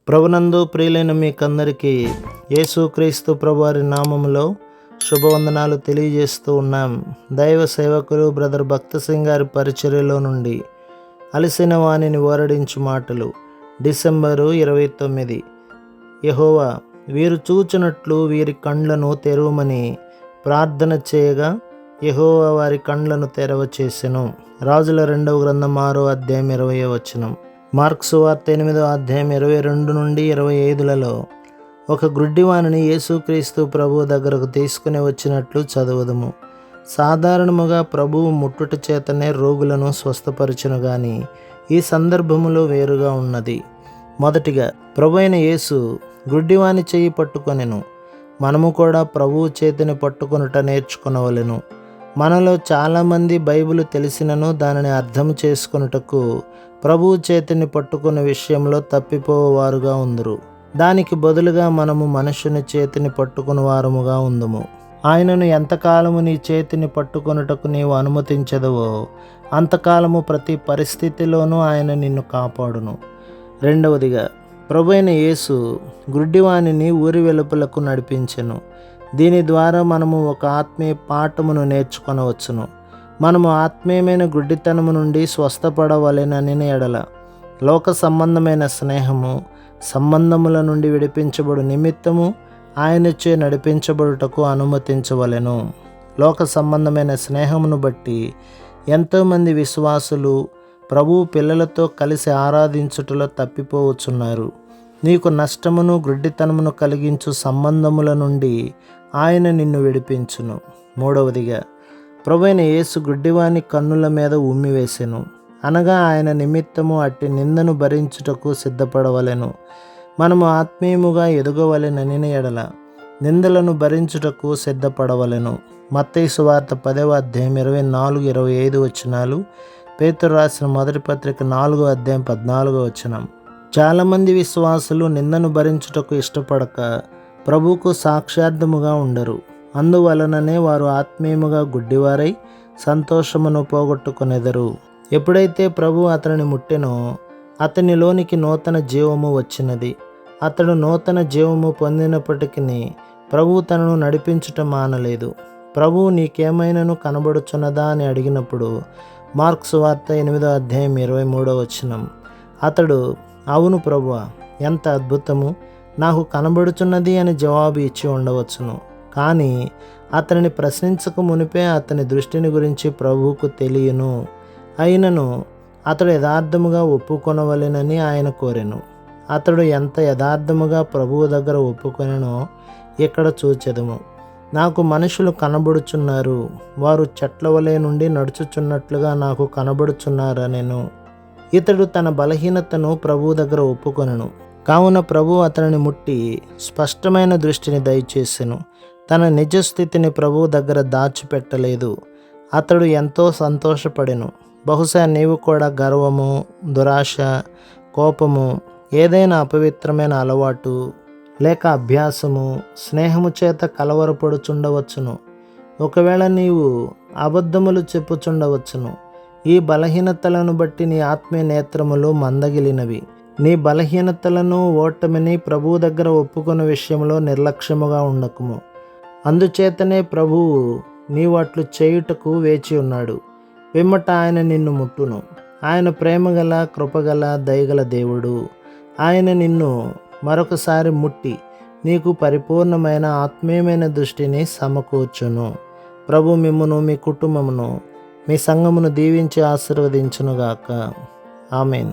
ప్రభునందు ప్రియులైన మీకందరికీ యేసుక్రీస్తు ప్రభువారి నామములో శుభవందనాలు తెలియజేస్తూ ఉన్నాం. దైవ సేవకులు బ్రదర్ భక్త సింగ్ గారి పరిచర్యలో నుండి అలసిన వాణిని ఓరడించు మాటలు. డిసెంబరు 29. యెహోవా వీరు చూచినట్లు వీరి కండ్లను తెరవమని ప్రార్థన చేయగా యెహోవా వారి కండ్లను తెరవచేసెను. రాజుల 2వ గ్రంథం 6వ అధ్యాయం 20వ వచనం. మార్కు సువార్త 8వ అధ్యాయం 22 నుండి 25లలో ఒక గ్రుడ్డివానిని యేసుక్రీస్తు ప్రభువు దగ్గరకు తీసుకుని వచ్చినట్లు చదువుదుము. సాధారణముగా ప్రభువు ముట్టుట చేతనే రోగులను స్వస్థపరచును గాని ఈ సందర్భములో వేరుగా ఉన్నది. మొదటిగా ప్రభు అయిన యేసు గ్రుడ్డివాని చెయ్యి పట్టుకొనెను. మనము కూడా ప్రభువు చేతిని పట్టుకొనుట నేర్చుకొనవలెను. మనలో చాలామంది బైబిల్ తెలిసినను దానిని అర్థం చేసుకొనుటకు ప్రభువు చేతిని పట్టుకునే విషయంలో తప్పిపోవారుగా ఉందరు. దానికి బదులుగా మనము మనుషుని చేతిని పట్టుకుని వారముగా ఉందము. ఆయనను ఎంతకాలము నీ చేతిని పట్టుకొనుటకు నీవు అనుమతించదవో అంతకాలము ప్రతి పరిస్థితిలోనూ ఆయన నిన్ను కాపాడును. రెండవదిగా ప్రభు అయిన యేసు గుడ్డివానిని ఊరి వెలుపలకు నడిపించెను. దీని ద్వారా మనము ఒక ఆత్మీయ పాఠమును నేర్చుకొనవచ్చును. మనము ఆత్మీయమైన గుడ్డితనము నుండి స్వస్థపడవలెనని ఎడల లోక సంబంధమైన స్నేహము సంబంధముల నుండి విడిపించబడు నిమిత్తము ఆయనచే నడిపించబడుటకు అనుమతించవలెను. లోక సంబంధమైన స్నేహమును బట్టి ఎంతోమంది విశ్వాసులు ప్రభువు పిల్లలతో కలిసి ఆరాధించుటలో తప్పిపోవచ్చున్నారు. నీకు నష్టమును గుడ్డితనమును కలిగించు సంబంధముల నుండి ఆయన నిన్ను విడిపించును. మూడవదిగా ప్రభువైన యేసు గుడ్డివాని కన్నుల మీద ఉమ్మివేసెను. అనగా ఆయన నిమిత్తము అట్టి నిందను భరించుటకు సిద్ధపడవలెను. మనము ఆత్మీయముగా ఎదగవలెనని ఎడల నిందలను భరించుటకు సిద్ధపడవలెను. మత్తయి సువార్త 10వ అధ్యాయం 24-25 వచనాలు. పేతురు రాసిన మొదటి పత్రిక 4వ అధ్యాయం 14వ వచనం. చాలామంది విశ్వాసులు నిందను భరించుటకు ఇష్టపడక ప్రభువుకు సాక్షార్థముగా ఉండరు. అందువలననే వారు ఆత్మీయముగా గుడ్డివారై సంతోషమును పోగొట్టుకొనెదరు. ఎప్పుడైతే ప్రభు అతనిని ముట్టెనో అతనిలోనికి నూతన జీవము వచ్చినది. అతడు నూతన జీవము పొందినప్పటికీ ప్రభువు తనను నడిపించుట మానలేదు. ప్రభువు నీకేమైనాను కనబడుచున్నదా అని అడిగినప్పుడు మార్కు సువార్త 8వ అధ్యాయం 23వ వచనం. అతడు అవును ప్రభువా, ఎంత అద్భుతము, నాకు కనబడుచున్నది అని జవాబు ఇచ్చి ఉండవచ్చును. కానీ అతనిని ప్రశ్నించక మునిపే అతని దృష్టిని గురించి ప్రభువుకు తెలియను. అయినను అతడు యథార్థముగా ఒప్పుకొనవలెనని ఆయన కోరెను. అతడు ఎంత యథార్థముగా ప్రభువు దగ్గర ఒప్పుకొనెనో ఇక్కడ చూచెదము. నాకు మనుషులు కనబడుచున్నారు, వారు చెట్ల వలె నుండి నడుచుచున్నట్లుగా నాకు కనబడుచున్నారనెను. ఇతడు తన బలహీనతను ప్రభువు దగ్గర ఒప్పుకొనెను. కావున ప్రభువు అతనిని ముట్టి స్పష్టమైన దృష్టిని దయచేసెను. తన నిజస్థితిని ప్రభువు దగ్గర దాచిపెట్టలేదు. అతడు ఎంతో సంతోషపడెను. బహుశా నీవు కూడా గర్వము, దురాశ, కోపము, ఏదైనా అపవిత్రమైన అలవాటు లేక అభ్యాసము, స్నేహము చేత కలవరపడుచుండవచ్చును. ఒకవేళ నీవు అబద్ధములు చెప్పుచుండవచ్చును. ఈ బలహీనతలను బట్టి నీ ఆత్మీయ నేత్రములు మందగిలినవి. నీ బలహీనతలను, ఓటమిని ప్రభువు దగ్గర ఒప్పుకునే విషయంలో నిర్లక్ష్యముగా ఉండకుము. అందుచేతనే ప్రభువు నీవు అట్లు చేయుటకు వేచి ఉన్నాడు. పిమ్మట ఆయన నిన్ను ముట్టును. ఆయన ప్రేమగల, కృపగల, దయగల దేవుడు. ఆయన నిన్ను మరొకసారి ముట్టి నీకు పరిపూర్ణమైన ఆత్మీయమైన దృష్టిని సమకూర్చును. ప్రభు మిమ్మును, మీ కుటుంబమును, మీ సంఘమును దీవించి ఆశీర్వదించునుగాక. ఆమేన్.